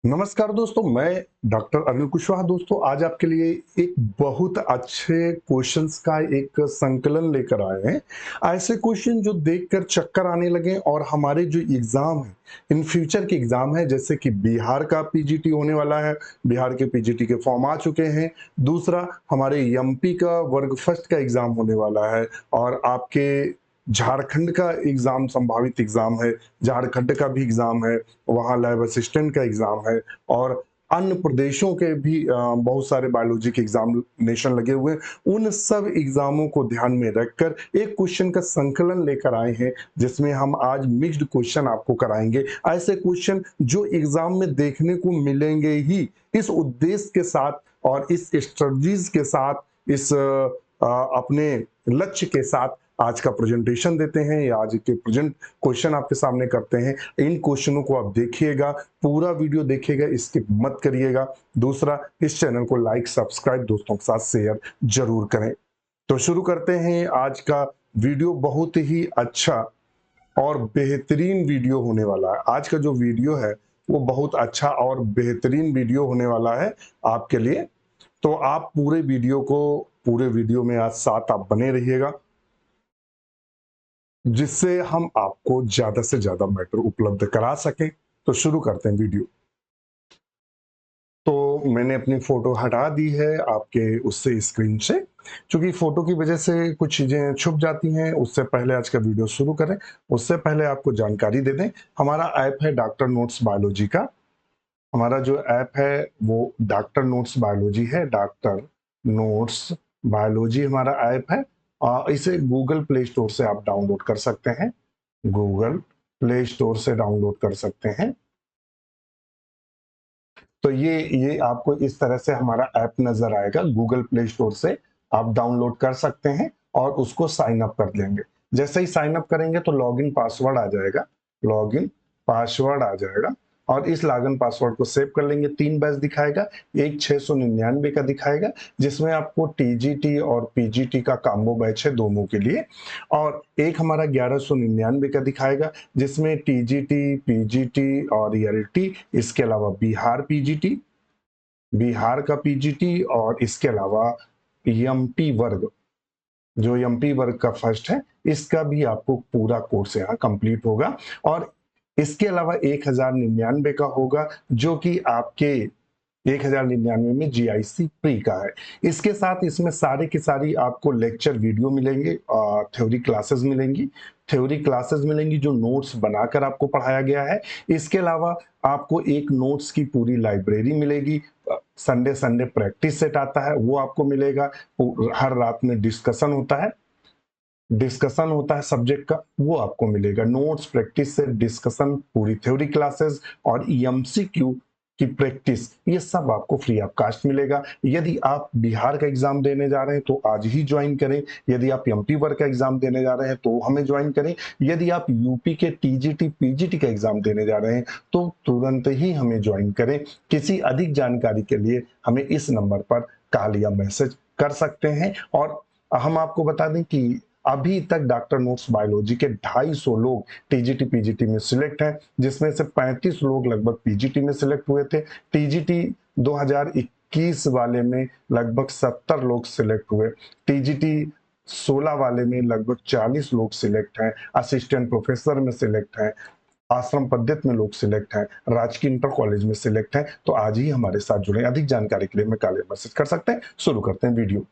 नमस्कार दोस्तों, मैं डॉक्टर अनिल कुशवाहा। दोस्तों, आज आपके लिए एक बहुत अच्छे क्वेश्चंस का एक संकलन लेकर आए हैं। ऐसे क्वेश्चन जो देखकर चक्कर आने लगे और हमारे जो एग्जाम है, इन फ्यूचर के एग्जाम है, जैसे कि बिहार का पीजीटी होने वाला है। बिहार के पीजीटी के फॉर्म आ चुके हैं। दूसरा, हमारे एमपी का वर्ग फर्स्ट का एग्जाम होने वाला है। और आपके झारखंड का एग्जाम, संभावित एग्जाम है। झारखंड का भी एग्जाम है, वहाँ लैब असिस्टेंट का एग्जाम है। और अन्य प्रदेशों के भी बहुत सारे बायोलॉजी के एग्जामिनेशन लगे हुए हैं। उन सब एग्जामों को ध्यान में रखकर एक क्वेश्चन का संकलन लेकर आए हैं, जिसमें हम आज मिक्स्ड क्वेश्चन आपको कराएंगे। ऐसे क्वेश्चन जो एग्जाम में देखने को मिलेंगे ही, इस उद्देश्य के साथ और इस स्ट्रेटजीज के साथ, इस अपने लक्ष्य के साथ आज का प्रेजेंटेशन देते हैं, या आज के प्रेजेंट क्वेश्चन आपके सामने करते हैं। इन क्वेश्चनों को आप देखिएगा, पूरा वीडियो देखिएगा, स्किप मत करिएगा। दूसरा, इस चैनल को लाइक सब्सक्राइब दोस्तों के साथ शेयर जरूर करें। तो शुरू करते हैं आज का वीडियो। बहुत ही अच्छा और बेहतरीन वीडियो होने वाला है। आज का जो वीडियो है वो बहुत अच्छा और बेहतरीन वीडियो होने वाला है आपके लिए। तो आप पूरे वीडियो में आज साथ आप बने रहिएगा, जिससे हम आपको ज्यादा से ज्यादा मैटर उपलब्ध करा सकें। तो शुरू करते हैं वीडियो। तो मैंने अपनी फोटो हटा दी है आपके उससे स्क्रीन से, क्योंकि फोटो की वजह से कुछ चीजें छुप जाती हैं। उससे पहले आज का वीडियो शुरू करें, उससे पहले आपको जानकारी दे दें, हमारा ऐप है डॉक्टर नोट्स बायोलॉजी का। हमारा जो ऐप है वो डॉक्टर नोट्स बायोलॉजी है। डॉक्टर नोट्स बायोलॉजी हमारा ऐप है। इसे गूगल प्ले स्टोर से आप डाउनलोड कर सकते हैं। गूगल प्ले स्टोर से डाउनलोड कर सकते हैं। तो ये आपको इस तरह से हमारा ऐप नजर आएगा। गूगल प्ले स्टोर से आप डाउनलोड कर सकते हैं और उसको साइन अप कर लेंगे। जैसे ही साइन अप करेंगे तो लॉगिन पासवर्ड आ जाएगा। लॉगिन पासवर्ड आ जाएगा और इस लॉगिन पासवर्ड को सेव कर लेंगे। 3 बैच दिखाएगा, एक 699 का दिखाएगा, जिसमें आपको टीजीटी और पीजीटी का कॉम्बो बैच है दोनों के लिए। और एक हमारा 1199 का दिखाएगा, जिसमें टीजीटी, पीजीटी और ईएलटी, इसके अलावा बिहार पीजीटी, बिहार का पीजीटी, और इसके अलावा एमपी वर्ग, जो एमपी वर्ग का फर्स्ट है, इसका भी आपको पूरा कोर्स यहाँ कंप्लीट होगा। और इसके अलावा 1099 का होगा, जो कि आपके 1099 में जीआईसी प्री का है। इसके साथ इसमें सारी की सारी आपको लेक्चर वीडियो मिलेंगे, थ्योरी क्लासेस मिलेंगी। थ्योरी क्लासेस मिलेंगी जो नोट्स बनाकर आपको पढ़ाया गया है। इसके अलावा आपको एक नोट्स की पूरी लाइब्रेरी मिलेगी। संडे संडे प्रैक्टिस सेट आता है, वो आपको मिलेगा। हर रात में डिस्कशन होता है सब्जेक्ट का, वो आपको मिलेगा। नोट्स, प्रैक्टिस सेट, डिस्कशन, पूरी थ्योरी क्लासेस और एमसीक्यू की प्रैक्टिस, ये सब आपको फ्री ऑफ कास्ट मिलेगा। यदि आप बिहार का एग्जाम देने जा रहे हैं तो आज ही ज्वाइन करें। यदि आप एमपी वर्ग का एग्जाम देने जा रहे हैं तो हमें ज्वाइन करें। यदि आप यूपी के टीजीटी पीजीटी का एग्जाम देने जा रहे हैं तो तुरंत ही हमें ज्वाइन करें। किसी अधिक जानकारी के लिए हमें इस नंबर पर कॉल या मैसेज कर सकते हैं। और हम आपको बता दें कि अभी तक डॉक्टर नोट्स बायोलॉजी के 250 लोग टीजीटी पीजीटी में सिलेक्ट हैं, जिसमें से 35 लोग लगभग पीजीटी में सिलेक्ट हुए थे। टीजीटी 2021 वाले में लगभग 70 लोग सिलेक्ट हुए। टीजीटी 16 वाले में लगभग 40 लोग सिलेक्ट हैं। असिस्टेंट प्रोफेसर में सिलेक्ट हैं। आश्रम पद्धति में लोग सिलेक्ट हैं। राजकीय इंटर कॉलेज में सिलेक्ट हैं। तो आज ही हमारे साथ जुड़े। अधिक जानकारी के लिए हमें कॉल या मैसेज कर सकते हैं। शुरू करते हैं वीडियो।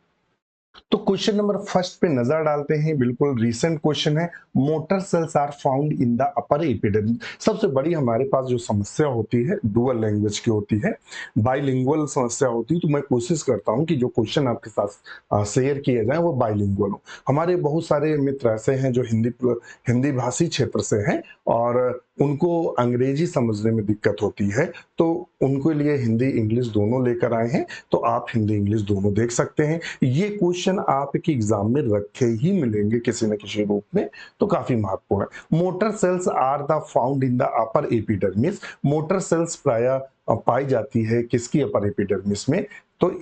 तो क्वेश्चन नंबर फर्स्ट पे नजर डालते हैं। बिल्कुल रीसेंट क्वेश्चन है। Motor cells are found in the upper epidermis. सबसे बड़ी हमारे पास जो समस्या होती है डुअल लैंग्वेज की होती है, बाइलिंगुअल समस्या होती है। तो मैं कोशिश करता हूं कि जो क्वेश्चन आपके साथ शेयर किए जाए वो बाइलिंगुअल हो। हमारे बहुत सारे मित्र ऐसे हैं जो हिंदी भाषी क्षेत्र से हैं और उनको अंग्रेजी समझने में दिक्कत होती है, तो उनके लिए हिंदी इंग्लिश दोनों लेकर आए हैं। तो आप हिंदी इंग्लिश दोनों देख सकते हैं। ये क्वेश्चन आपके एग्जाम में रखे ही मिलेंगे किसी न किसी रूप में, तो काफी महत्वपूर्ण है। Motor cells are the found in the upper epidermis. Motor cells प्राय पाई जाती है किसकी अपर एपिडर्मिस में? तो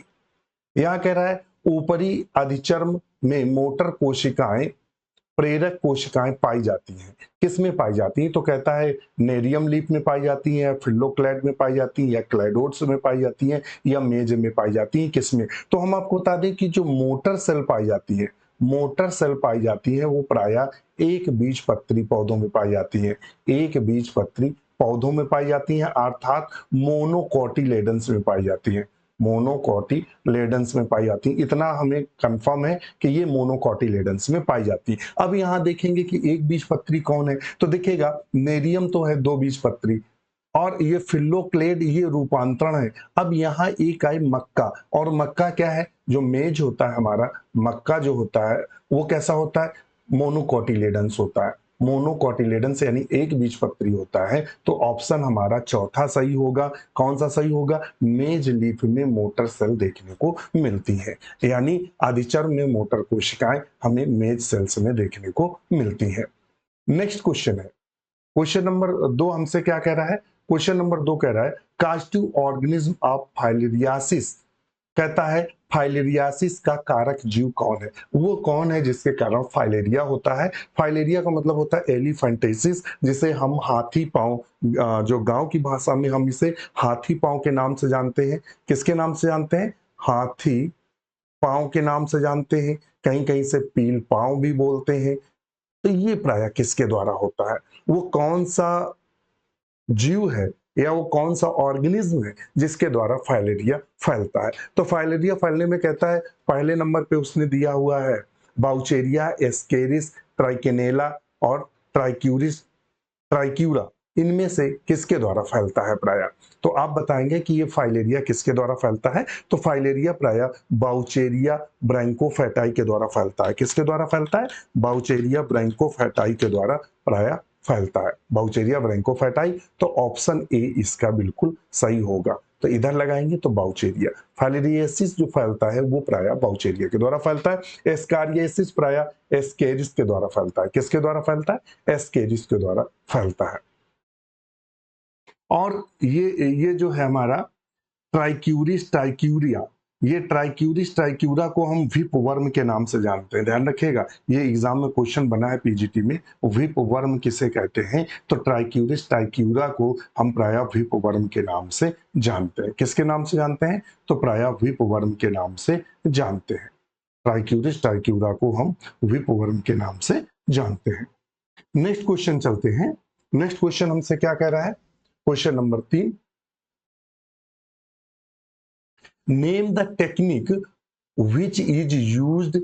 यहाँ कह रहा है ऊपरी अधिचर्म में मोटर कोशिकाएं प्रेरक कोशिकाएं पाई जाती हैं। किस में पाई जाती हैं? तो कहता है नेरियम लीफ में पाई जाती हैं, फिलोक्लैड में पाई जाती हैं, या क्लैडोड्स में पाई जाती हैं, या मेज में पाई जाती हैं, किस में? तो हम आपको बता दें कि जो मोटर सेल पाई जाती है, मोटर सेल पाई जाती है वो प्रायः एक बीजपत्री पौधों में पाई जाती है। एक बीजपत्री पौधों में पाई जाती हैं, अर्थात मोनोकोटिलेडन्स में पाई जाती है। मोनोकोटिलेडन्स में पाई जाती है, इतना हमें कंफर्म है कि ये मोनोकोटिलेडन्स में पाई जाती है। अब यहाँ देखेंगे कि एक बीजपत्री कौन है, तो देखिएगा नेरियम तो है दो बीजपत्री, और ये फिलोक्लेड ये रूपांतरण है। अब यहाँ एक आई मक्का, और मक्का क्या है? जो मेज होता है हमारा, मक्का जो होता है वो कैसा होता है? मोनोकोटिलेडन्स होता है। मोनोकोटिलेडन्स यानी एक बीजपत्री होता है। तो ऑप्शन हमारा चौथा सही होगा। कौन सा सही होगा? मेज लीफ में मोटर सेल देखने को मिलती है, यानी आदिचर्म में मोटर कोशिकाएं हमें मेज सेल्स में देखने को मिलती है। नेक्स्ट क्वेश्चन है, क्वेश्चन नंबर 2 हमसे क्या कह रहा है? क्वेश्चन नंबर 2 कह रहा है कास्टिव ऑर्गेनिज्म ऑफ फाइलेरियासिस। कहता है फाइलेरियासिस का कारक जीव कौन है? वो कौन है जिसके कारण फाइलेरिया होता है? फाइलेरिया का मतलब होता है एलिफेंटेसिस, जिसे हम हाथी पांव, जो गांव की भाषा में हम इसे हाथी पांव के नाम से जानते हैं। किसके नाम से जानते हैं? हाथी पांव के नाम से जानते हैं। कहीं कहीं से पील पांव भी बोलते हैं। तो ये प्रायः किसके द्वारा होता है? वो कौन सा जीव है या वो कौन सा ऑर्गेनिज्म है जिसके द्वारा फाइलेरिया फैलता है? तो फाइलेरिया फैलने में कहता है पहले नंबर पे उसने दिया हुआ है बाउचेरिया, एस्केरिस, ट्राइकेनेला और ट्राइक्यूरा। इनमें से किसके द्वारा फैलता है प्रायः? तो आप बताएंगे कि ये फाइलेरिया किसके द्वारा फैलता है? तो फाइलेरिया प्रायः बाउचेरिया ब्रैंकोफेटाई के द्वारा फैलता है। किसके द्वारा फैलता है? बाउचेरिया ब्रैंकोफेटाई के द्वारा प्रायः फैलता है, बाउचेरिया ब्रैंकोफेटाई। तो ऑप्शन ए इसका बिल्कुल सही होगा। तो इधर लगाएंगे तो बाउचेरिया। फाइलेरियासिस जो फैलता है वो प्रायः बाउचेरिया के द्वारा फैलता है। एस्कारियासिस प्रायः एस्केरिस के द्वारा फैलता है। किसके द्वारा फैलता है? एस्केरिस के द्वारा फैलता है। और ये जो है हमारा ट्राइक्यूरिस ट्राइक्यूरिया, ये ट्राइक्यूरिस ट्राइक्यूरा को हम विप वर्म के नाम से जानते हैं। ध्यान रखिएगा, ये एग्जाम में क्वेश्चन बना है पीजीटी में, विप वर्म किसे कहते हैं? तो ट्राइक्यूरिस ट्राइक्यूरा को हम प्रायः विप वर्म के नाम से जानते हैं। किसके नाम से जानते हैं? तो प्रायः विप वर्म के नाम से जानते हैं। ट्राइक्यूरिस ट्राइक्यूरा को हम विप वर्म के नाम से जानते हैं। नेक्स्ट क्वेश्चन चलते हैं। नेक्स्ट क्वेश्चन हमसे क्या कह रहा है? Question number 3, name the technique which is used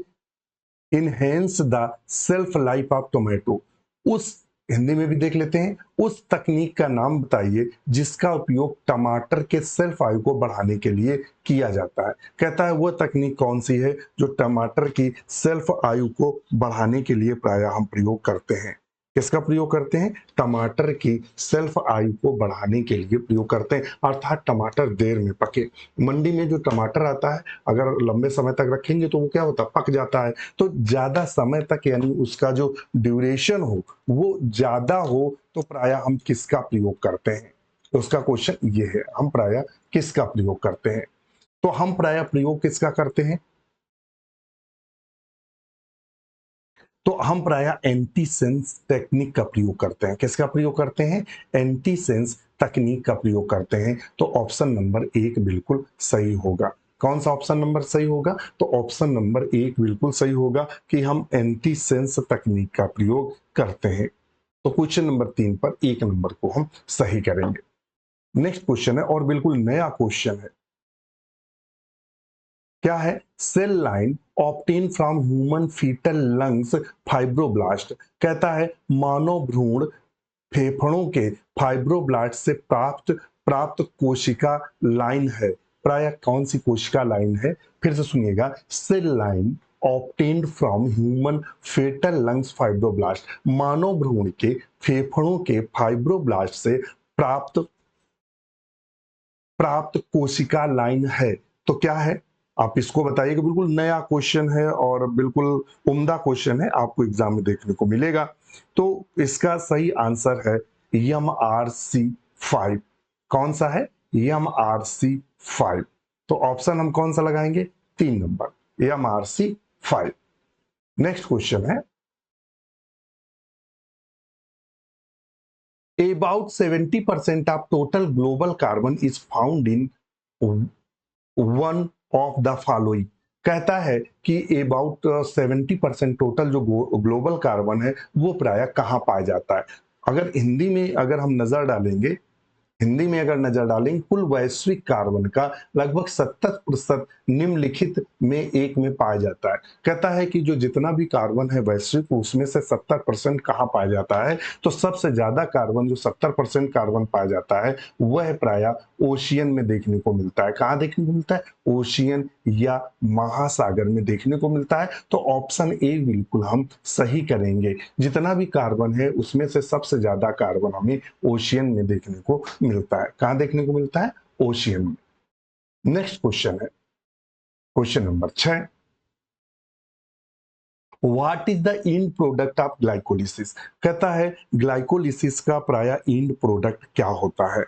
enhance the self life of tomato। उस हिंदी में भी देख लेते हैं, उस तकनीक का नाम बताइए जिसका उपयोग टमाटर के सेल्फ आयु को बढ़ाने के लिए किया जाता है। कहता है वह तकनीक कौन सी है जो टमाटर की सेल्फ आयु को बढ़ाने के लिए प्रायः हम प्रयोग करते हैं। किसका प्रयोग करते हैं? टमाटर की सेल्फ आयु को बढ़ाने के लिए प्रयोग करते हैं, अर्थात टमाटर देर में पके। मंडी में जो टमाटर आता है अगर लंबे समय तक रखेंगे तो वो क्या होता है? पक जाता है। तो ज्यादा समय तक यानी उसका जो ड्यूरेशन हो वो ज्यादा हो तो प्रायः हम किसका प्रयोग करते हैं? तो उसका क्वेश्चन ये है, हम प्रायः किसका प्रयोग करते हैं? तो हम प्रायः प्रयोग किसका करते हैं? तो हम प्रायः एंटीसेंस टेक्निक का प्रयोग करते हैं। किसका प्रयोग करते हैं? एंटीसेंस तकनीक का प्रयोग करते हैं। तो ऑप्शन नंबर 1 बिल्कुल सही होगा। कौन सा ऑप्शन नंबर सही होगा? तो ऑप्शन नंबर 1 बिल्कुल सही होगा कि हम एंटीसेंस तकनीक का प्रयोग करते हैं। तो क्वेश्चन नंबर 3 पर 1 नंबर को हम सही करेंगे। नेक्स्ट क्वेश्चन है और बिल्कुल नया क्वेश्चन है। क्या है? Cell line obtained from human fetal lungs fibroblast. कहता है मानव भ्रूण फेफड़ों के फाइब्रोब्लास्ट से प्राप्त प्राप्त कोशिका लाइन है। प्रायः कौन सी कोशिका लाइन है? फिर से सुनिएगा, cell line obtained from human fetal lungs fibroblast, मानव भ्रूण के फेफड़ों के फाइब्रोब्लास्ट से प्राप्त प्राप्त कोशिका लाइन है। तो क्या है? आप इसको बताइएगा। बिल्कुल नया क्वेश्चन है और बिल्कुल उम्दा क्वेश्चन है, आपको एग्जाम में देखने को मिलेगा। तो इसका सही आंसर है MRC5। कौन सा है? MRC5। तो ऑप्शन हम कौन सा लगाएंगे? 3 नंबर, MRC5। नेक्स्ट क्वेश्चन है, About 70% of total global carbon is found in one of the following. कहता है कि अबाउट 70% टोटल जो ग्लोबल कार्बन है वो प्राय कहाँ पाया जाता है। अगर हिंदी में अगर हम नजर डालेंगे, हिंदी में अगर नजर डालें, कुल वैश्विक कार्बन का लगभग 70% निम्नलिखित में एक में पाया जाता है। कहता है कि जो जितना भी कार्बन है वैश्विक, उसमें से 70% कहाँ पाया जाता है, तो सबसे ज्यादा कार्बन जो 70% कार्बन पाया जाता है वह प्राय ओशियन में देखने को मिलता है। कहाँ देखने को मिलता है? ओशियन या महासागर में देखने को मिलता है। तो ऑप्शन ए बिल्कुल हम सही करेंगे। जितना भी कार्बन है उसमें से सबसे ज्यादा कार्बन हमें ओशियन में देखने को मिलता है। कहां देखने को मिलता है? ओशियन में। नेक्स्ट क्वेश्चन है question number 6। What is the end product of glycolysis? कहता है ग्लाइकोलिसिस का प्राय इंड प्रोडक्ट क्या होता है।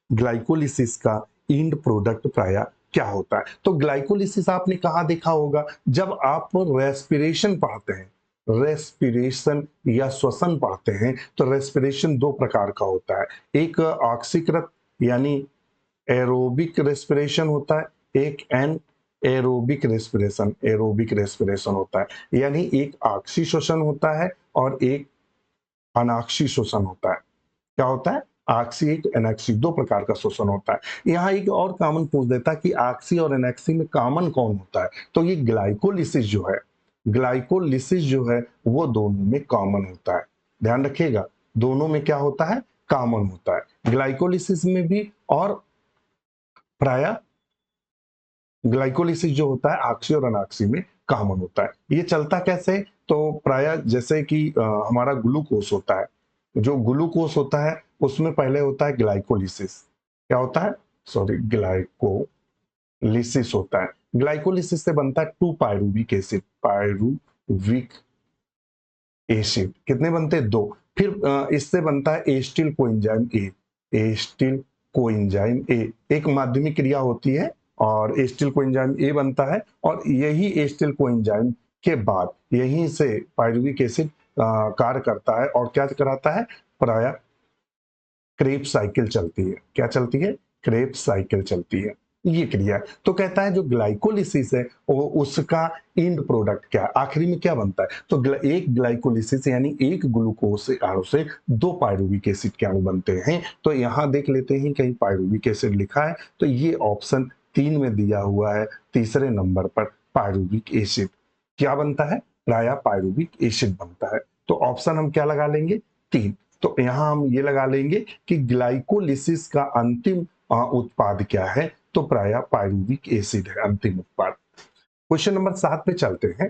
ग्लाइकोलिसिस का इंड प्रोडक्ट प्राय क्या होता है? तो ग्लाइकोलिसिस आपने कहा देखा होगा? जब आप रेस्पिरेशन पढ़ते हैं, रेस्पिरेशन या श्वसन पढ़ते हैं, तो रेस्पिरेशन दो प्रकार का होता है। एक ऑक्सीकृत यानी एरोबिक रेस्पिरेशन होता है, एक एन एरोबिक रेस्पिरेशन होता है। यानी एक ऑक्सी श्वसन होता है और एक अनाक्षी श्वसन होता है। क्या होता है? ऑक्सी एक, एनॉक्सी दो प्रकार का श्वसन होता है। यहाँ एक और कॉमन पूछ देता है कि ऑक्सी और एनॉक्सी में कॉमन कौन होता है, तो ये ग्लाइकोलिसिस जो है, ग्लाइकोलिसिस जो है वो दोनों में कॉमन होता है। ध्यान रखिएगा, दोनों में क्या होता है? कॉमन होता है। ग्लाइकोलिसिस में भी और प्राय ग्लाइकोलिसिस जो होता है ऑक्सी और अनाक्सी में कॉमन होता है। ये चलता कैसे? तो प्राय जैसे कि हमारा ग्लूकोस होता है, जो ग्लूकोस होता है उसमें पहले होता है ग्लाइकोलिसिस। क्या होता है? सॉरी, ग्लाइकोलिसिस होता है। ग्लाइकोलिसिस से बनता है 2 पायरुविक एसिड। पायरुविक एसिड कितने बनते हैं? 2। फिर इससे बनता है acetyl coenzyme A. Acetyl coenzyme A एक माध्यमिक क्रिया होती है और एस्टिल कोएंजाइम ए बनता है। और यही एस्टिल कोएंजाइम के बाद यहीं से पायरुविक एसिड कार्य करता है और क्या कराता है? प्राय क्रेब्स साइकिल चलती है। क्या चलती है? क्रेब्स साइकिल चलती है, ये क्रिया है। तो कहता है जो ग्लाइकोलिसिस है वो उसका इंड प्रोडक्ट क्या है, आखिरी में क्या बनता है? तो एक ग्लाइकोलिसिस यानी एक ग्लूकोज अणु से 2 पायरुविक एसिड के अणु बनते हैं। तो यहां देख लेते हैं कहीं पायरुविक एसिड लिखा है, तो ये ऑप्शन 3 में दिया हुआ है, तीसरे नंबर पर पायरुविक एसिड क्या बनता है? प्राय पायरुविक एसिड बनता है। तो ऑप्शन हम क्या लगा लेंगे? 3। तो यहां हम ये लगा लेंगे कि ग्लाइकोलिसिस का अंतिम उत्पाद क्या है, तो प्राय पायरुविक एसिड है अंतिम उत्पाद। क्वेश्चन नंबर 7 पे चलते हैं।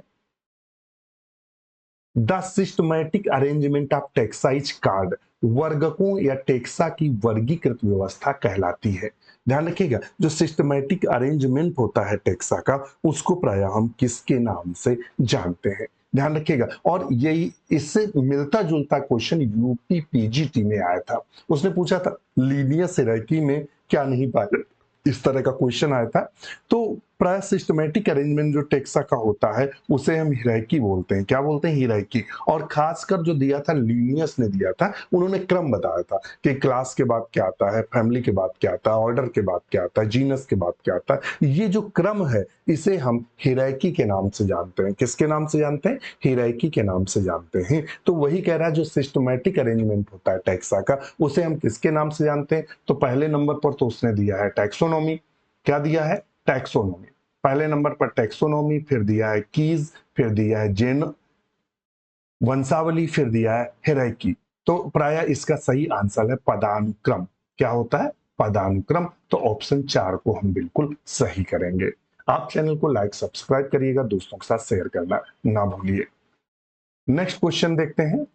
The systematic arrangement of taxa is called वर्गकों या टेक्सा की वर्गीकृत व्यवस्था कहलाती है। ध्यान रखिएगा, जो सिस्टमैटिक अरेंजमेंट होता है टेक्सा का, उसको प्राय हम किसके नाम से जानते हैं? ध्यान रखिएगा। और यही इससे मिलता जुलता क्वेश्चन यूपी पीजीटी में आया था। उसने पूछा था लीनियस हिरार्की में क्या नहीं पाया, इस तरह का क्वेश्चन आया था। तो प्राय सिस्टमैटिक अरेंजमेंट जो टेक्सा का होता है उसे हम हिरार्की बोलते हैं। क्या बोलते हैं? हिरार्की। और खासकर जो दिया था लीनियस ने दिया था, उन्होंने क्रम बताया था कि क्लास के बाद क्या आता है, फैमिली के बाद क्या आता है, ऑर्डर के बाद क्या आता है, जीनस के बाद क्या आता है। ये जो क्रम है इसे हम हिरार्की के नाम से जानते हैं। किसके नाम से जानते हैं? हिरार्की के नाम से जानते हैं। तो वही कह रहा है जो सिस्टमैटिक अरेंजमेंट होता है टेक्सा का, उसे हम किसके नाम से जानते हैं? तो पहले नंबर पर तो उसने दिया है टैक्सोनॉमी। क्या दिया है? टैक्सोनॉमी। पहले नंबर पर टैक्सोनॉमी, फिर दिया है कीज, फिर दिया है जेन वंशावली, फिर दिया है हिरार्की। तो प्राय इसका सही आंसर है पदानुक्रम। क्या होता है? पदानुक्रम। तो ऑप्शन 4 को हम बिल्कुल सही करेंगे। आप चैनल को लाइक सब्सक्राइब करिएगा, दोस्तों के साथ शेयर करना ना भूलिए। नेक्स्ट क्वेश्चन देखते हैं।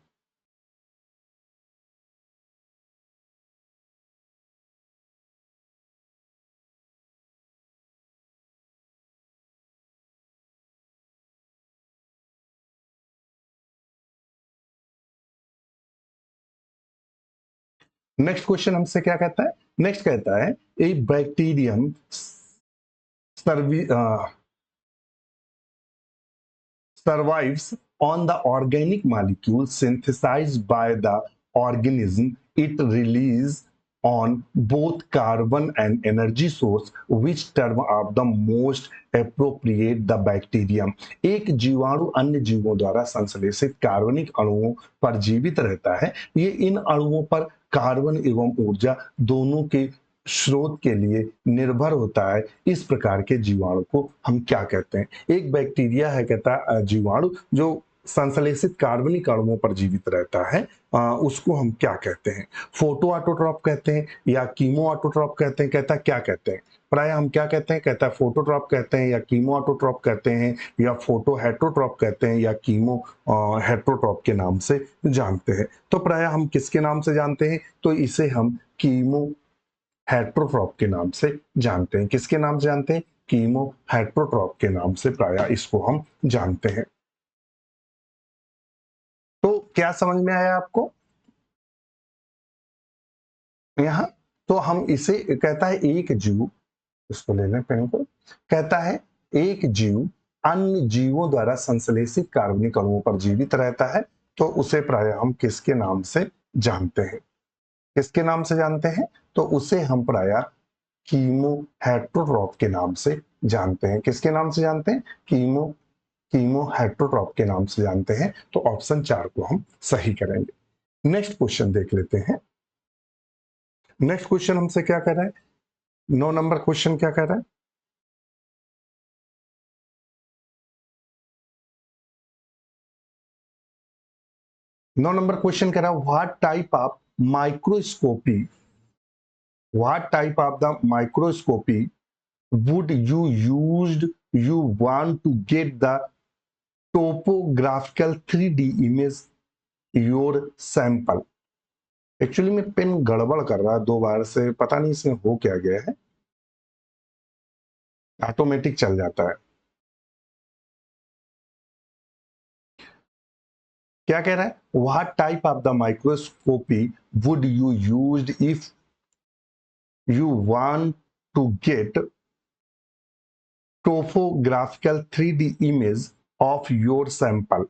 नेक्स्ट क्वेश्चन हमसे क्या कहता है? नेक्स्ट कहता है ए बैक्टीरियम सर्वी survives on the organic molecule synthesized by the organism it release on both carbon and energy source, which term of the most appropriate the bacterium। एक जीवाणु अन्य जीवों द्वारा संश्लेषित कार्बनिक अणुओं पर जीवित रहता है। ये इन अणुओं पर कार्बन एवं ऊर्जा दोनों के स्रोत के लिए निर्भर होता है। इस प्रकार के जीवाणु को हम क्या कहते हैं? एक बैक्टीरिया है, कहता है जीवाणु, जो संश्लेषित कार्बनिक अणुओं पर जीवित रहता है, उसको हम क्या कहते हैं? फोटो ऑटोट्रॉप कहते हैं या कीमो ऑटोट्रॉप कहते हैं? कहता क्या कहते हैं? प्राय हम क्या कहते हैं? कहता है फोटोट्रॉप कहते हैं या कीमो ऑटोट्रॉप कहते हैं या फोटो हेटरोट्रॉप कहते हैं या कीमो हेटरोट्रॉप के नाम से जानते हैं। तो प्राय हम किसके नाम से जानते हैं? तो इसे हम कीमो हेटरोट्रॉप के नाम से जानते हैं। किसके नाम से जानते हैं? कीमो हेटरोट्रॉप के नाम से प्राय इसको हम जानते हैं। तो क्या समझ में आया आपको यहां? तो हम इसे कहता है एक जीव, इसको ले लें पेन को, कहता है एक जीव अन्य जीवों द्वारा संश्लेषित कार्बनिक अणुओं पर जीवित रहता है, तो उसे प्राय हम किसके नाम से जानते हैं? किसके नाम से जानते हैं? तो उसे हम प्राय कीमो हेटरोट्रॉप के नाम से जानते हैं। किसके नाम से जानते हैं? कीमो हेटरोट्रॉप के नाम से जानते हैं। तो ऑप्शन 4 को हम सही करेंगे। नेक्स्ट क्वेश्चन देख लेते हैं। नेक्स्ट क्वेश्चन हमसे क्या कह रहा है? 9 नंबर क्वेश्चन क्या कह रहा है? 9 नंबर क्वेश्चन कह रहा है what type of the microscopy would you want to get the topographical 3D image your sample। Actually में पेन गड़बड़ कर रहा है 2 बार से, पता नहीं इसमें हो क्या गया है, ऑटोमेटिक चल जाता है। क्या कह रहा है? What type of the microscopy would you used if you want to get topographical 3D image of your sample।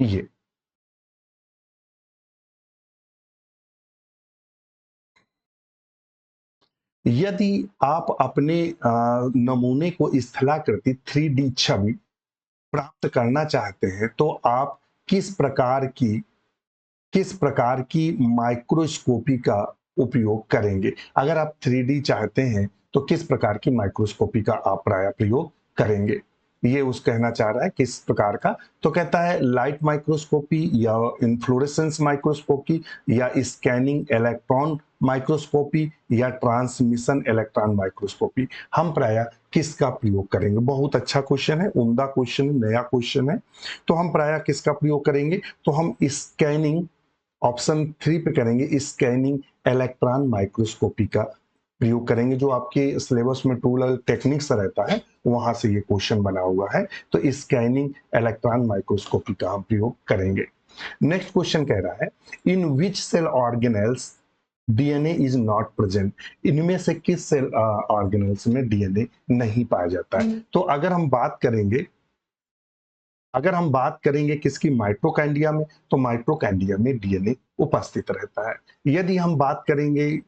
ये यदि आप अपने नमूने को स्थलाकृति 3D छवि प्राप्त करना चाहते हैं, तो आप किस प्रकार की माइक्रोस्कोपी का उपयोग करेंगे? अगर आप 3D चाहते हैं तो किस प्रकार की माइक्रोस्कोपी का आप प्राय प्रयोग करेंगे? ये उस कहना चाह रहा है किस प्रकार का। तो कहता है लाइट माइक्रोस्कोपी या इन्फ्लोरेसेंस माइक्रोस्कोपी या स्कैनिंग इलेक्ट्रॉन माइक्रोस्कोपी या ट्रांसमिशन इलेक्ट्रॉन माइक्रोस्कोपी। हम प्राय किसका प्रयोग करेंगे? बहुत अच्छा क्वेश्चन है, उम्दा क्वेश्चन है, नया क्वेश्चन है। तो हम प्राय किसका प्रयोग करेंगे? तो हम स्कैनिंग, ऑप्शन 3 पे करेंगे, स्कैनिंग इलेक्ट्रॉन माइक्रोस्कोपी का प्रयोग करेंगे। जो आपके सिलेबस में टूल और टेक्निक्स रहता है, वहां से ये क्वेश्चन बना हुआ है। तो स्कैनिंग इलेक्ट्रॉन माइक्रोस्कोपी का हम प्रयोग करेंगे। नेक्स्ट क्वेश्चन कह रहा है in which cell organelles DNA is not present. इनमें से किस सेल ऑर्गेनेल्स में डीएनए नहीं पाया जाता है? तो अगर हम बात करेंगे किसकी? माइटोकॉन्ड्रिया में, तो माइटोकॉन्ड्रिया में डीएनए उपस्थित रहता है। यदि हम बात करेंगे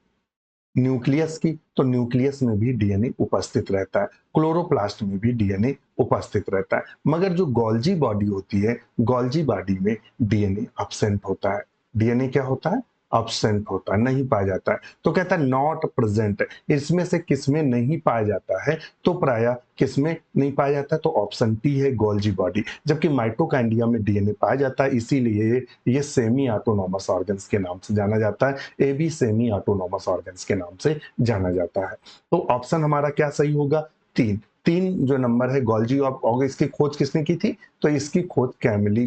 न्यूक्लियस की, तो न्यूक्लियस में भी डीएनए उपस्थित रहता है। क्लोरोप्लास्ट में भी डीएनए उपस्थित रहता है। मगर जो गोल्जी बॉडी होती है, गोल्जी बॉडी में डीएनए एब्सेंट होता है। डीएनए क्या होता है? एब्सेंट होता है, नहीं पाया जाता है। तो कहता है नॉट प्रेजेंट। इसमें से किसमें नहीं पाया जाता है? तो प्राय किसमें नहीं पाया जाता है? तो ऑप्शन टी है, गोल्जी बॉडी। जबकि माइटोकॉन्ड्रिया में डीएनए पाया जाता है, इसीलिए ये सेमी ऑटोनॉमस ऑर्गन्स के नाम से जाना जाता है। ए भी सेमी ऑटोनॉमस ऑर्गन्स के नाम से जाना जाता है। तो ऑप्शन हमारा क्या सही होगा? 3 जो नंबर है गोल्जी और इसकी खोज किसने की थी? तो इसकी खोज कैमिली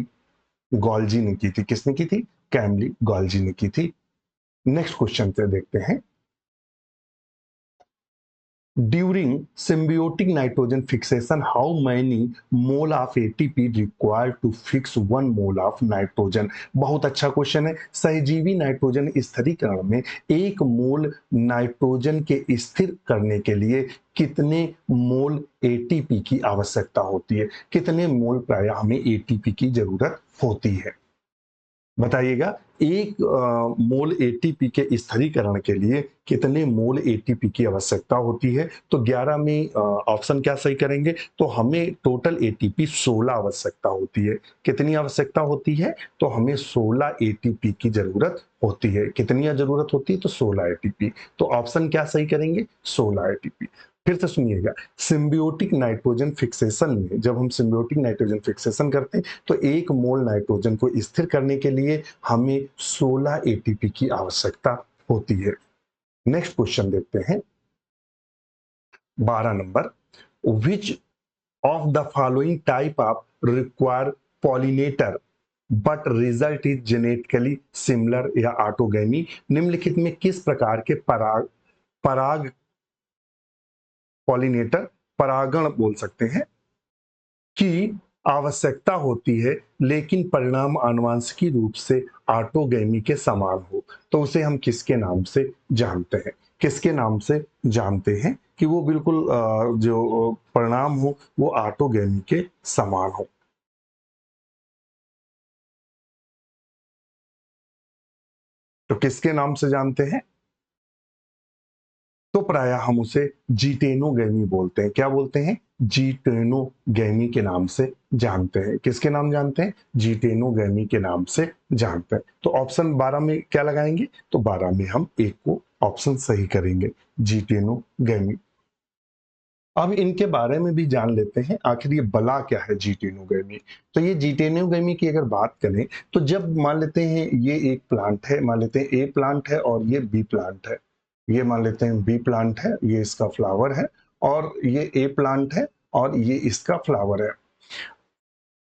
गोल्जी ने की थी। किसने की थी? कैमिली गोल्जी ने की थी। नेक्स्ट क्वेश्चन पे देखते हैं। During symbiotic nitrogen fixation, how many mole of ATP required to fix 1 mole of nitrogen? बहुत अच्छा क्वेश्चन है। सहजीवी नाइट्रोजन स्थिरीकरण में 1 मोल नाइट्रोजन के स्थिर करने के लिए कितने मोल एटीपी की आवश्यकता होती है? कितने मोल प्राय हमें एटीपी की जरूरत होती है? बताइएगा, एक मोल एटीपी के स्थिरीकरण के लिए कितने मोल एटीपी की आवश्यकता होती है? तो 11 में ऑप्शन क्या सही करेंगे? तो हमें टोटल एटीपी 16 आवश्यकता होती है। कितनी आवश्यकता होती है? तो हमें 16 एटीपी की जरूरत होती है। कितनी जरूरत होती है? तो 16 एटीपी। तो ऑप्शन क्या सही करेंगे? 16 एटीपी। फिर से सुनिएगा, सिम्बियोटिक नाइट्रोजन फिक्सेशन में जब हम सिम्बियोटिक नाइट्रोजन फिक्सेशन करते हैं तो 1 मोल नाइट्रोजन को स्थिर करने के लिए हमें 16 एटीपी की आवश्यकता होती है। नेक्स्ट क्वेश्चन देखते हैं, 12 number, which of the following type of require pollinator but result is genetically similar या ऑटोगैमी? निम्नलिखित में किस प्रकार के पराग पराग पॉलिनेटर, परागण बोल सकते हैं, की आवश्यकता होती है लेकिन परिणाम आनुवंशिकी रूप से ऑटोगैमी के समान हो? तो उसे हम किसके नाम से जानते हैं? किसके नाम से जानते हैं कि वो बिल्कुल जो परिणाम हो वो ऑटोगैमी के समान हो? तो किसके नाम से जानते हैं? तो प्रायः हम उसे जीटेनोगैमी बोलते हैं। क्या बोलते हैं? जीटेनोगैमी के नाम से जानते हैं। किसके नाम जानते हैं? जीटेनोगैमी के नाम से जानते हैं। तो ऑप्शन 12 में क्या लगाएंगे? तो 12 में हम एक को ऑप्शन सही करेंगे, जीटेनोगैमी। अब इनके बारे में भी जान लेते हैं, आखिर ये बला क्या है जीटेनोगैमी? तो ये जीटेनोगैमी की अगर बात करें तो जब मान लेते हैं ये एक प्लांट है, मान लेते हैं ए प्लांट है और ये बी प्लांट है, ये मान लेते हैं बी प्लांट है, ये इसका फ्लावर है, और ये ए प्लांट है और ये इसका फ्लावर है।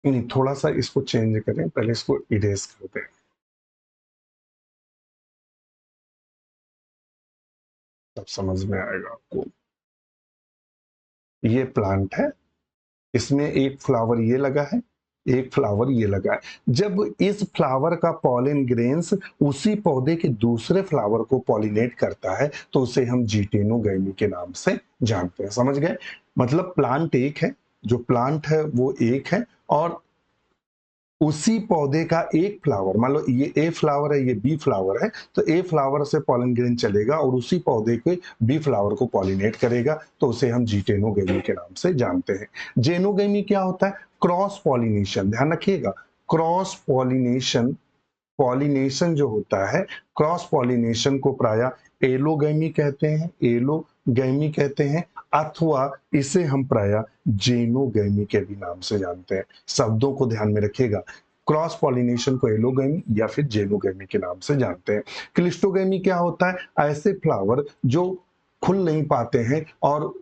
नहीं, थोड़ा सा इसको चेंज करें, पहले इसको इरेज करते हैं, तब समझ में आएगा आपको। ये प्लांट है, इसमें एक फ्लावर ये लगा है, एक फ्लावर ये लगा है। जब इस फ्लावर का पॉलिन ग्रेन्स उसी पौधे के दूसरे फ्लावर को पॉलिनेट करता है तो उसे हम जीटेनोगैमी के नाम से जानते हैं। समझ गए? मतलब प्लांट एक है, जो प्लांट है वो एक है, और उसी पौधे का एक फ्लावर, मान लो ये ए फ्लावर है, ये बी फ्लावर है, तो ए फ्लावर से पॉलन ग्रेन चलेगा और उसी पौधे के बी फ्लावर को पॉलिनेट करेगा, तो उसे हम जीटेनोगैमी के नाम से जानते हैं। जेनोगैमी क्या होता है? क्रॉस पॉलिनेशन, ध्यान रखिएगा, क्रॉस पॉलिनेशन, पॉलिनेशन जो होता है, क्रॉस पॉलिनेशन को प्रायः एलोगैमी कहते हैं, एलोगैमी कहते हैं, अथवा इसे हम प्रायः जेनोगैमी के भी नाम से जानते हैं। शब्दों को ध्यान में रखिएगा, क्रॉस पॉलिनेशन को एलोगैमी या फिर जेनोगैमी के नाम से जानते हैं। क्लिस्टोगैमी क्या होता है? ऐसे फ्लावर जो खुल नहीं पाते हैं और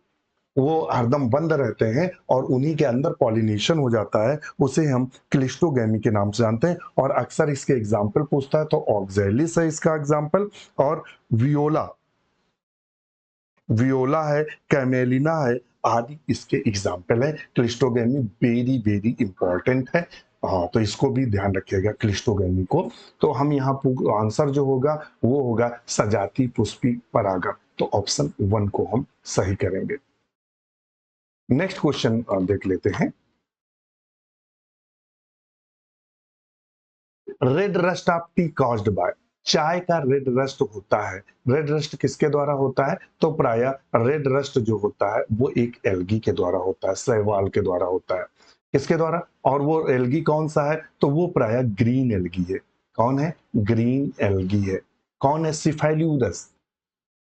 वो हरदम बंद रहते हैं और उन्हीं के अंदर पॉलिनेशन हो जाता है, उसे हम क्लिस्टोगैमी के नाम से जानते हैं। और अक्सर इसके एग्जाम्पल पूछता है तो ऑक्जेलिस है इसका एग्जाम्पल, और वियोला, वियोला है, कैमेलिना है, आदि इसके एग्जाम्पल है। क्लिस्टोगैमी वेरी वेरी इंपॉर्टेंट है। हाँ, तो इसको भी ध्यान रखिएगा क्लिस्टोगैमी को। तो हम यहाँ आंसर जो होगा वो होगा सजाती पुष्पी परागण। तो ऑप्शन 1 को हम सही करेंगे। नेक्स्ट क्वेश्चन देख लेते हैं, red rust of T caused by, चाय का रेड रस्ट होता है, रेड रस्ट किसके द्वारा होता है? तो प्रायः रेड रस्ट जो होता है वो एक एल्गी के द्वारा होता है, शैवाल के द्वारा होता है। किसके द्वारा? और वो एल्गी कौन सा है? तो वो प्रायः ग्रीन एल्गी है। कौन है? ग्रीन एल्गी है। कौन है? सिफाइल्यूरस,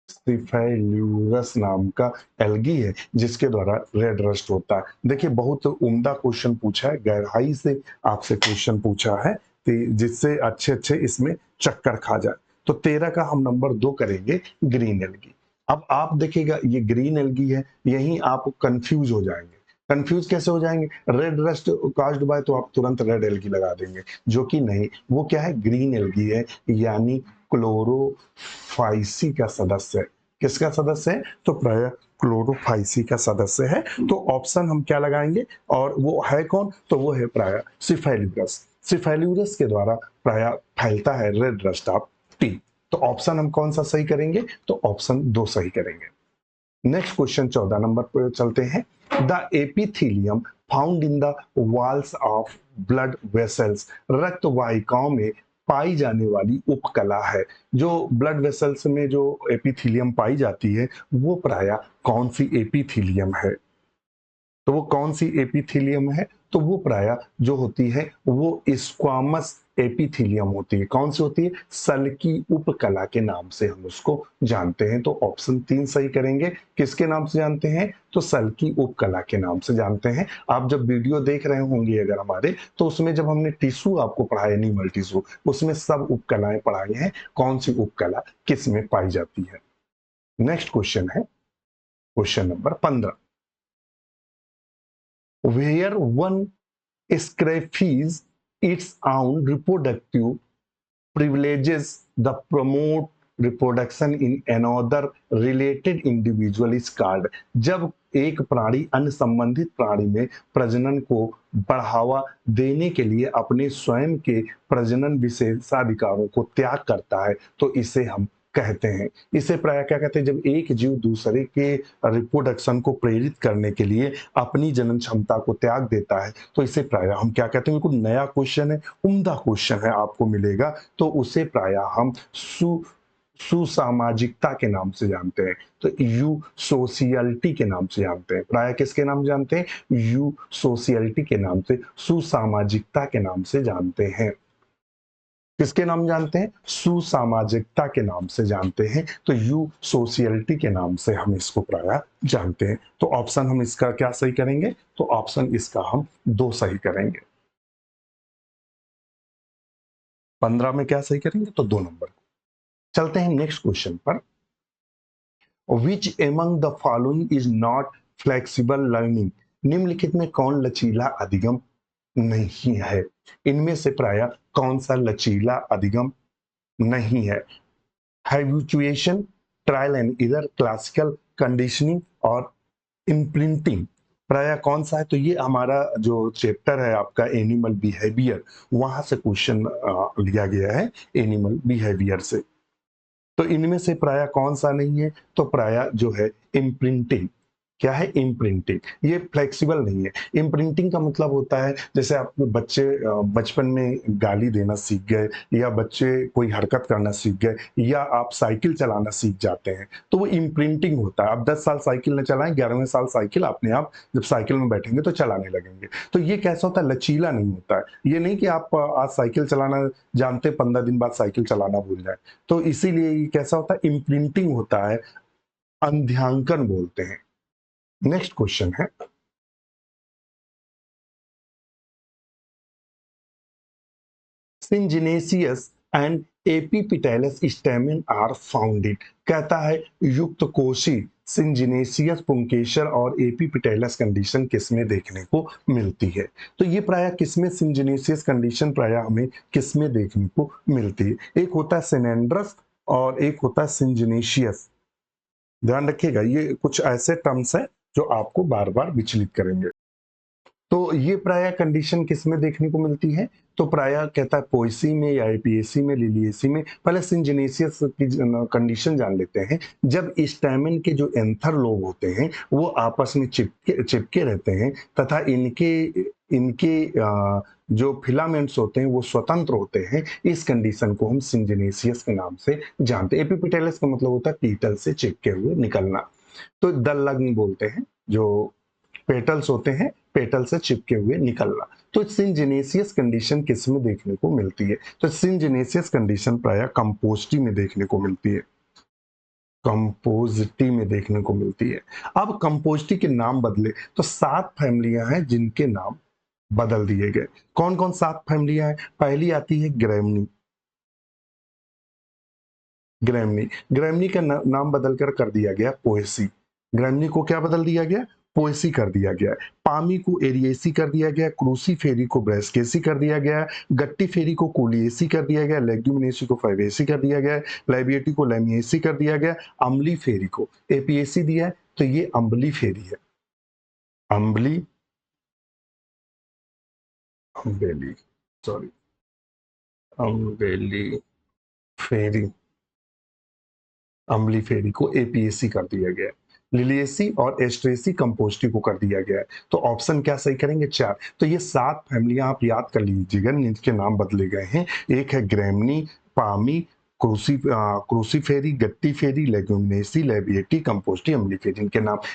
सिफाइल्यूरस नाम का एल्गी है जिसके द्वारा रेड रस्ट होता है। देखिए, बहुत उम्दा क्वेश्चन पूछा है, गहराई से आपसे क्वेश्चन पूछा है, जिससे अच्छे अच्छे इसमें चक्कर खा जाए। तो 13 का हम नंबर 2 करेंगे, ग्रीन एल्गी। अब आप देखिएगा ये ग्रीन एल्गी है, यहीं आप कंफ्यूज हो जाएंगे। कंफ्यूज कैसे हो जाएंगे? रेड रस्ट कास्ड बाय तो आप तुरंत रेड एल्गी लगा देंगे, जो कि नहीं, वो क्या है? ग्रीन एल्गी है, यानी क्लोरोफाइसी का सदस्य है। किसका सदस्य है? तो प्राय क्लोरोफाइसी का सदस्य है। तो ऑप्शन हम क्या लगाएंगे, और वो है कौन? तो वो है प्राय सिफेल्यूरस। सिफेल्यूरस के द्वारा प्राय फैलता है रेड रस्ट ऑफ टी। तो ऑप्शन हम कौन सा सही करेंगे? तो ऑप्शन 2 सही करेंगे। नेक्स्ट क्वेश्चन 14 नंबर पर चलते हैं, the epithelium found in the walls of blood vessels, रक्त वाहिकाओं में पाई जाने वाली उपकला है। जो ब्लड वेसल्स में जो एपिथीलियम पाई जाती है वो प्रायः कौन सी एपिथीलियम है? तो वो कौन सी एपिथीलियम है? तो वो प्रायः जो होती है वो स्क्वामस एपिथीलियम होती है। कौन सी होती है? सल्की उपकला के नाम से हम उसको जानते हैं। तो ऑप्शन 3 सही करेंगे। किसके नाम से जानते हैं? तो सल्की उपकला के नाम से जानते हैं। आप जब वीडियो देख रहे होंगे अगर हमारे, तो उसमें जब हमने टिश्यू आपको पढ़ाया, एनिमल टिश्यू, उसमें सब उपकलाएं पढ़ाई हैं। कौन सी उपकला किस में पाई जाती है? नेक्स्ट क्वेश्चन है question number 15। Where one scrapes its own reproductive privileges, the promote reproduction in another related individual is called। जब एक प्राणी अन्य संबंधित प्राणी में प्रजनन को बढ़ावा देने के लिए अपने स्वयं के प्रजनन विशेषाधिकारों को त्याग करता है तो इसे हम कहते हैं। इसे प्राय क्या कहते हैं? जब एक जीव दूसरे के रिप्रोडक्शन को प्रेरित करने के लिए अपनी जनन क्षमता को त्याग देता है तो इसे प्राय हम क्या कहते हैं? बिल्कुल नया क्वेश्चन है, उम्दा क्वेश्चन है, आपको मिलेगा। तो उसे प्राय हम सुसामाजिकता के नाम से जानते हैं। तो यू सोशियलिटी के नाम से जानते हैं। प्राय किसके नाम जानते हैं? यू सोशियलिटी के नाम से, सुसामाजिकता के नाम से जानते हैं। किसके नाम जानते हैं? सुसामाजिकता के नाम से जानते हैं। तो यू सोशियलिटी के नाम से हम इसको प्राय जानते हैं। तो ऑप्शन हम इसका क्या सही करेंगे? तो ऑप्शन इसका हम 2 सही करेंगे। 15 में क्या सही करेंगे? तो 2 नंबर। चलते हैं नेक्स्ट क्वेश्चन पर। Which among the following is not flexible learning. निम्नलिखित में कौन लचीला अधिगम नहीं है? इनमें से प्राय कौन सा लचीला अधिगम नहीं है? Habituation, trial and error, classical conditioning और इम्प्रिंटिंग। प्राय कौन सा है? तो ये हमारा जो चैप्टर है आपका एनिमल बिहेवियर, वहां से क्वेश्चन लिया गया है, एनिमल बिहेवियर से। तो इनमें से प्राय कौन सा नहीं है? तो प्राय जो है इम्प्रिंटिंग। क्या है? इम्प्रिंटिंग। ये फ्लेक्सिबल नहीं है। इम्प्रिंटिंग का मतलब होता है जैसे आप बच्चे बचपन में गाली देना सीख गए, या बच्चे कोई हरकत करना सीख गए, या आप साइकिल चलाना सीख जाते हैं, तो वो इम्प्रिंटिंग होता है। आप 10 साल साइकिल न चलाएं, 11वें साल साइकिल अपने आप जब साइकिल में बैठेंगे तो चलाने लगेंगे। तो ये कैसा होता है? लचीला नहीं होता है। ये नहीं कि आप आज साइकिल चलाना जानते, 15 दिन बाद साइकिल चलाना भूल जाए। तो इसीलिए ये कैसा होता है? इम्प्रिंटिंग होता है, अंध्यांकन बोलते हैं। नेक्स्ट क्वेश्चन है सिंजिनेसियस एंड एपिपिटेलस स्टेमेन आर फाउंडेड। कहता है युक्त कोशी सिंजिनेसियस पुंकेसर और एपिपिटेलस कंडीशन किसमें देखने को मिलती है? तो ये प्राय किसमें सिंजिनेसियस कंडीशन प्राय हमें किसमें देखने को मिलती है? एक होता है सिनेंड्रस और एक होता है सिंजिनेसियस। ध्यान रखिएगा, ये कुछ ऐसे टर्म्स हैं जो आपको बार बार विचलित करेंगे। तो ये प्राय कंडीशन किसमें देखने को मिलती है? तो प्राय कहता है पोएसी में या एपीएसी में, लिलिएसी में। पहले सिंजिनेसियस की कंडीशन जान लेते हैं। जब स्टैमेन के जो एंथर लोब होते हैं वो आपस में चिपके रहते हैं तथा इनके इनके जो फिलामेंट्स होते हैं वो स्वतंत्र होते हैं, इस कंडीशन को हम सिंजिनेसियस के नाम से जानते हैं। एपिपिटेलस का मतलब होता है पीटल से चिपके हुए निकलना। तो दल लग्न बोलते हैं, जो पेटल्स होते हैं, पेटल से चिपके हुए निकलना। तो सिंजिनेसियस कंडीशन किस में देखने को मिलती है? तो सिंजिनेसियस कंडीशन प्राय कंपोस्टी में देखने को मिलती है। कंपोजिटी में देखने को मिलती है। अब कंपोजिटी के नाम बदले तो 7 फैमिलियां हैं जिनके नाम बदल दिए गए। कौन कौन 7 फैमिलियां हैं? पहली आती है ग्रेमनी। ग्रैमनी, ग्रैमनी का नाम बदलकर कर दिया गया पोएसी। ग्रैमनी को क्या बदल दिया गया? पोएसी कर दिया गया। पामी को एरिएसी कर दिया गया, क्रूसी फेरी को ब्रेस्केसी कर दिया गया, गट्टी फेरी को कोलिएसी कर दिया गया, लेग्यूमिनेसी को फाइवेसी कर दिया गया, लाइबिएटी को लेमिएसी कर दिया गया, अम्बली फेरी को एपीएसी दिया है। तो ये अम्बली फेरी है। अम्बली अम्बेली सॉरी अम्बेली फेरी, अम्बली फेरी को एपीएसी कर दिया गया। लिलिएसी और एस्ट्रेसी कंपोस्टी को कर दिया गया है। तो ऑप्शन क्या सही करेंगे? 4। तो ये 7 फैमिलियां आप याद कर लीजिएगा, इनके नाम बदले गए हैं। एक है ग्रैमनी, पामी, क्रूसीफेरी, गट्टीफेरी, लेग्यूमिनेसी, लेबिएटी, कंपोस्टी, अम्लीफेरी,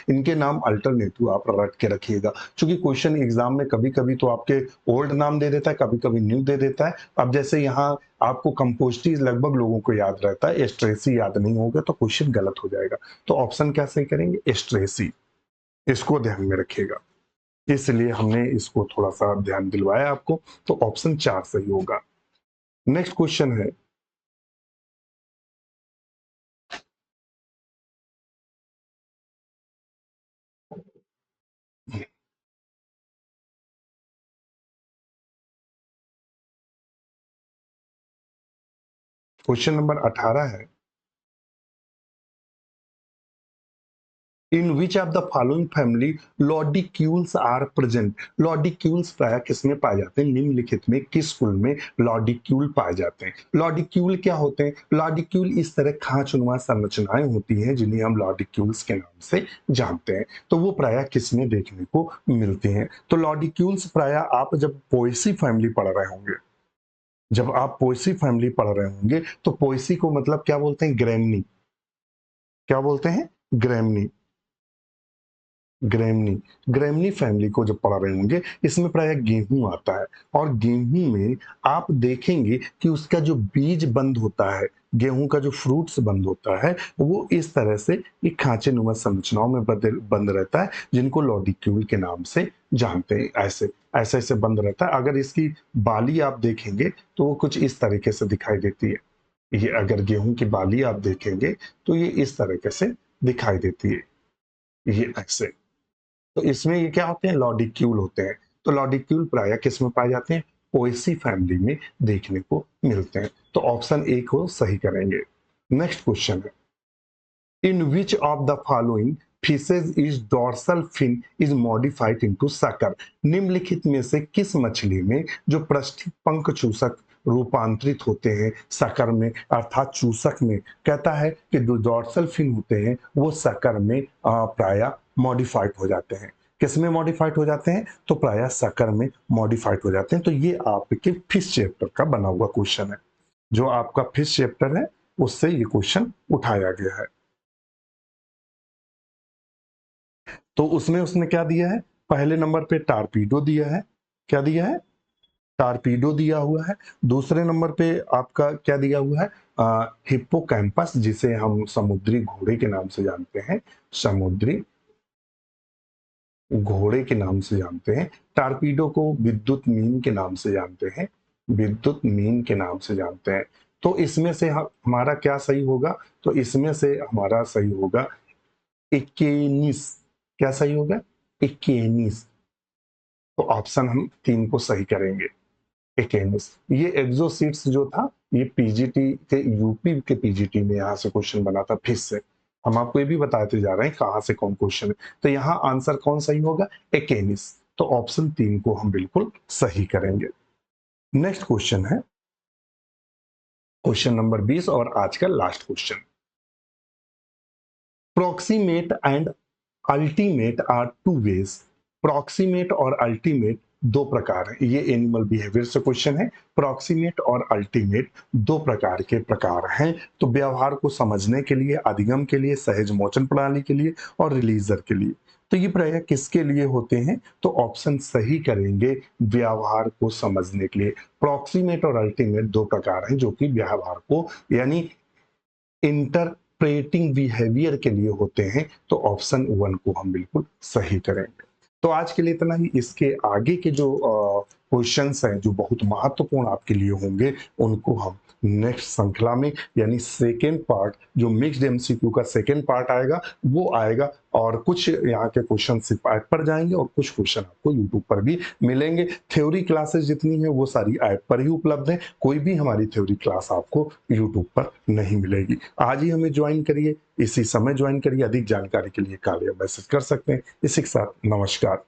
इनके नाम अल्टरनेटिव आप रट के रखिएगा। चूंकि क्वेश्चन एग्जाम में कभी कभी तो आपके ओल्ड नाम दे देता है, कभी कभी न्यू दे देता है। अब जैसे यहाँ आपको कंपोस्टी लगभग लोगों को याद रहता है, एस्ट्रेसी याद नहीं होगा तो क्वेश्चन गलत हो जाएगा। तो ऑप्शन क्या सही करेंगे? एस्ट्रेसी। इसको ध्यान में रखिएगा, इसलिए हमने इसको थोड़ा सा ध्यान दिलवाया आपको। तो ऑप्शन 4 सही होगा। नेक्स्ट क्वेश्चन है, क्वेश्चन नंबर 18 है, in which of the following family lodicules are present. Lodicules प्राय किसमें पाए जाते हैं? निम्नलिखित में किस कुल में लॉडिक्यूल पाए जाते हैं? लॉडिक्यूल क्या होते हैं? लॉडिक्यूल इस तरह खांचनुमा संरचनाएं होती हैं जिन्हें हम लॉडिक्यूल्स के नाम से जानते हैं। तो वो प्राय किसमें देखने को मिलती हैं? तो लॉडिक्यूल्स प्राय आप जब पोएसी फैमिली पढ़ रहे होंगे, जब आप पोएसी फैमिली पढ़ रहे होंगे तो पोएसी को मतलब क्या बोलते हैं? ग्रैमनी। क्या बोलते हैं? ग्रैमनी। ग्रैमनी। ग्रैमनी फैमिली को जब पढ़ रहे होंगे, इसमें प्राय गेहूं आता है, और गेहूं में आप देखेंगे कि उसका जो बीज बंद होता है, गेहूं का जो फ्रूट्स बंद होता है, वो इस तरह से एक खांचे नुमा संरचनाओं में बंद रहता है, जिनको लॉडिक्यूल के नाम से जानते हैं। ऐसे ऐसे ऐसे बंद रहता है। अगर इसकी बाली आप देखेंगे तो वो कुछ इस तरीके से दिखाई देती है। ये अगर गेहूं की बाली आप देखेंगे तो ये इस तरीके से दिखाई देती है, ये ऐसे। तो इसमें ये क्या होते हैं? लॉडिक्यूल होते हैं। तो लॉडिक्यूल प्राय किस में पाए जाते हैं? पोएसी फैमिली में देखने को मिलते हैं। तो ऑप्शन ए को सही करेंगे। नेक्स्ट क्वेश्चन है, in which of the following fishes is dorsal fin is modified into sucker. निम्नलिखित में से किस मछली में जो पृष्ठीय पंख चूसक रूपांतरित होते हैं सकर में, अर्थात चूसक में? कहता है कि जो डॉर्सल फिन होते हैं वो सकर में प्राय मॉडिफाइड हो जाते हैं। किसमें मॉडिफाइड हो जाते हैं? तो प्राय सकर में मॉडिफाइड हो जाते हैं। तो ये आपके फिश चैप्टर का बना हुआ क्वेश्चन है, जो आपका फिश चैप्टर है उससे ये क्वेश्चन उठाया गया है। तो उसमें उसने क्या दिया है? पहले नंबर पे टारपीडो दिया है। क्या दिया है? टारपीडो दिया हुआ है। दूसरे नंबर पे आपका क्या दिया हुआ है? हिप्पोकैम्पस, जिसे हम समुद्री घोड़े के नाम से जानते हैं। समुद्री घोड़े के नाम से जानते हैं। टारपीडो को विद्युत मीन के नाम से जानते हैं। विद्युत मीन के नाम से जानते हैं। तो इसमें से हमारा क्या सही होगा? तो इसमें से हमारा सही होगा 21। क्या सही होगा? 21। तो ऑप्शन हम 3 को सही करेंगे। 21। ये एग्जोसीट्स जो था, ये पीजीटी के, यूपी के पीजीटी में यहाँ से क्वेश्चन बना था फिश से। हम आपको ये भी बताते जा रहे हैं कहाँ से कौन क्वेश्चन है। तो यहाँ आंसर कौन सही होगा? 21। तो ऑप्शन 3 को हम बिल्कुल सही करेंगे। नेक्स्ट क्वेश्चन है क्वेश्चन नंबर 20 और आज का last question. Proximate and ultimate are two ways. Proximate और अल्टीमेट दो प्रकार है। ये एनिमल बिहेवियर से क्वेश्चन है। प्रोक्सीमेट और अल्टीमेट दो प्रकार के प्रकार हैं। तो व्यवहार को समझने के लिए, अधिगम के लिए, सहज मोचन प्रणाली के लिए और रिलीजर के लिए। तो ये प्रयोग किसके लिए होते हैं? तो ऑप्शन सही करेंगे व्यवहार को समझने के लिए। प्रोक्सीमेट और अल्टीमेट दो प्रकार हैं जो कि व्यवहार को, यानी इंटरप्रेटिंग बिहेवियर के लिए होते हैं। तो ऑप्शन 1 को हम बिल्कुल सही करेंगे। तो आज के लिए इतना ही। इसके आगे के जो क्वेश्चंस हैं जो बहुत महत्वपूर्ण आपके लिए होंगे, उनको हम नेक्स्ट श्रृंखला में, यानी सेकेंड पार्ट, जो मिक्स्ड एमसीक्यू का सेकेंड पार्ट आएगा वो आएगा। और कुछ यहाँ के क्वेश्चन सिर्फ ऐप पर जाएंगे और कुछ क्वेश्चन आपको यूट्यूब पर भी मिलेंगे। थ्योरी क्लासेस जितनी है वो सारी ऐप पर ही उपलब्ध है। कोई भी हमारी थ्योरी क्लास आपको यूट्यूब पर नहीं मिलेगी। आज ही हमें ज्वाइन करिए, इसी समय ज्वाइन करिए। अधिक जानकारी के लिए कॉल या मैसेज कर सकते हैं। इसी के साथ नमस्कार।